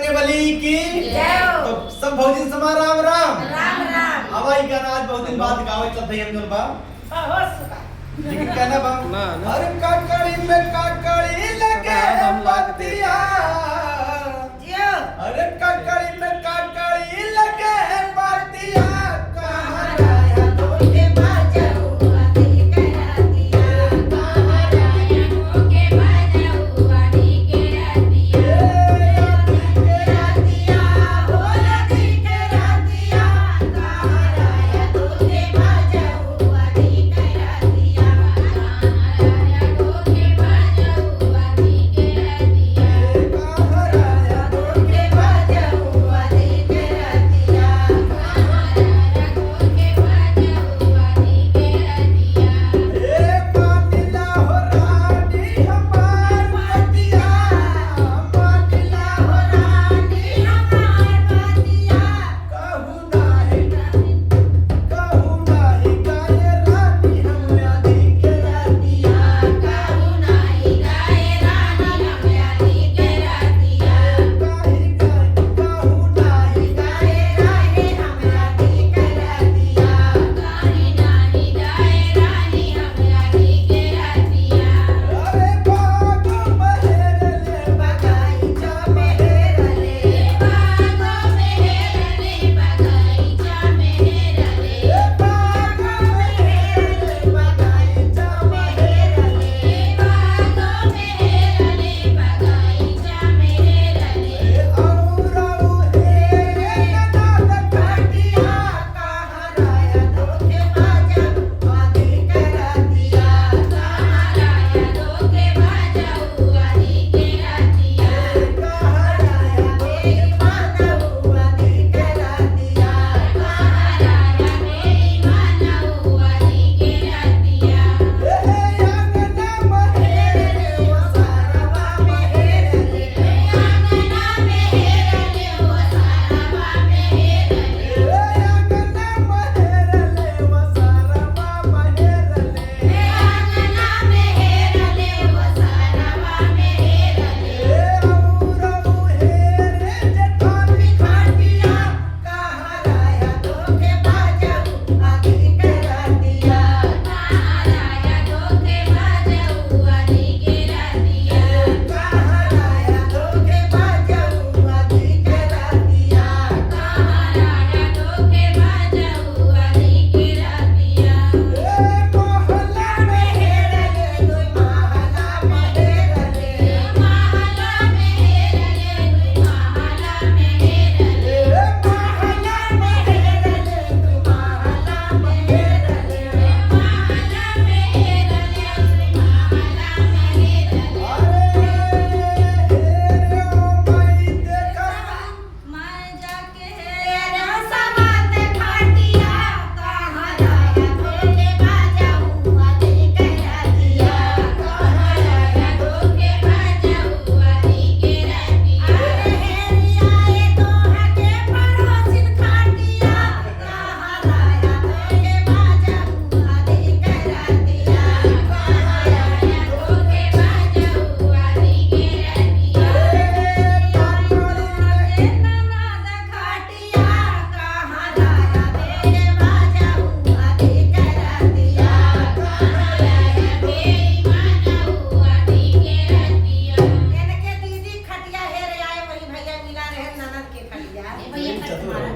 के बली की जय हो। तो सब भौजी समा राम राम राम राम। हवाई गाना आज बहुत दिन बाद गावे चलते हैं हम बा हो सुका। लेकिन कहना बा ना, ना। अरे काकड़ी में काकड़ी लगे हम लाग दे। बतिया जियो। अरे काकड़ी में काकड़ी लगे बतिया कहाँ राया धोखे बाजाऊ आदि करा दिया। कहाँ राया धोखे बाजाऊ आदि करा दिया। आदि करा दिया, हो आदि करा दिया। कहाँ राया धोखे बाजाऊ आदि करा दिया। कहाँ राया धोखे बाजाऊ आदि करा दिया। कहाँ राया धोखे बाजाऊ आदि करा दिया। कहाँ राया धोखे बाजाऊ आदि करा दिया। ए मानिला हो रानी हमार बतिया मानिला हो रानी हमार बतिया। कहूँ नाही गाये रानी हम आदि करा दिया कहूँ नाही गाए रानी हम आदि करा दिया। कहूँ नाही गाए रानी हम आदि करा दिया। गाए नाही गाए रानी हम आदि करा दिया। अरे बागो बहेरले बगाईचा मेहरले। बागो मेहरले बगाईचा मेहरले। बागो मेहरले बगाईचा मेहरले। बागो मेहरले बगाईचा मेहरले। औरऊ हे ननाद काटिया कहाँ राया धोखे बाजाऊ आदि करा दिया। कहाँ राया धोखे बाजाऊ आदि करा दिया। कहाँ राया बेईमानऊ आदि करा दिया। कहाँ राया बेईमानऊ आदि करा दिया। अंगना महेरले मेहरले वो सारवा मेहरले। आंगना मेहरले वो सारवा मेहरले। अंगना महेरले वसारवा महेरले आंगना मेहरले वो सारवा मेहरले। औरऊ हे जेठानी खाटिया कहाँ राया धोखे बाजाऊ आदि करा दिया। कहाँ राया धोखे बाजाऊ आदि करा दिया। कहाँ राया धोखे बाजाऊ आदि करा दिया। कहाँ राया धोखे बाजाऊ आदि करा दिया। मोहल्ला मेहरले दुई महला मेहरले। महला मेहरले दुई महला मेहरले। महला मेहरले दुई महला मेहरले। महला मेहरले दुई महला मेहरले। मैं जाके हेरा समात खाटिया कहाँ राया धोखे बाजाऊ आदि करा दिया। कहाँ राया धोखे बाजाऊ आदि करा दिया। हेरियाए तोहा के पड़ोसिन खाटिया कहाँ राया धोखे बाजाऊ आदि करा दिया। कहाँ राया धोखे बाजाऊ आदि करा दिया। ननद खाटिया कहाँ राया धोखे बाजाऊ आदि करा दिया। कहाँ राया बेईमानऊ आदि करा दिया। इनके दीदी खटिया हेर आए वही भैया मिला रहे ननद के खटिया। चतुर है।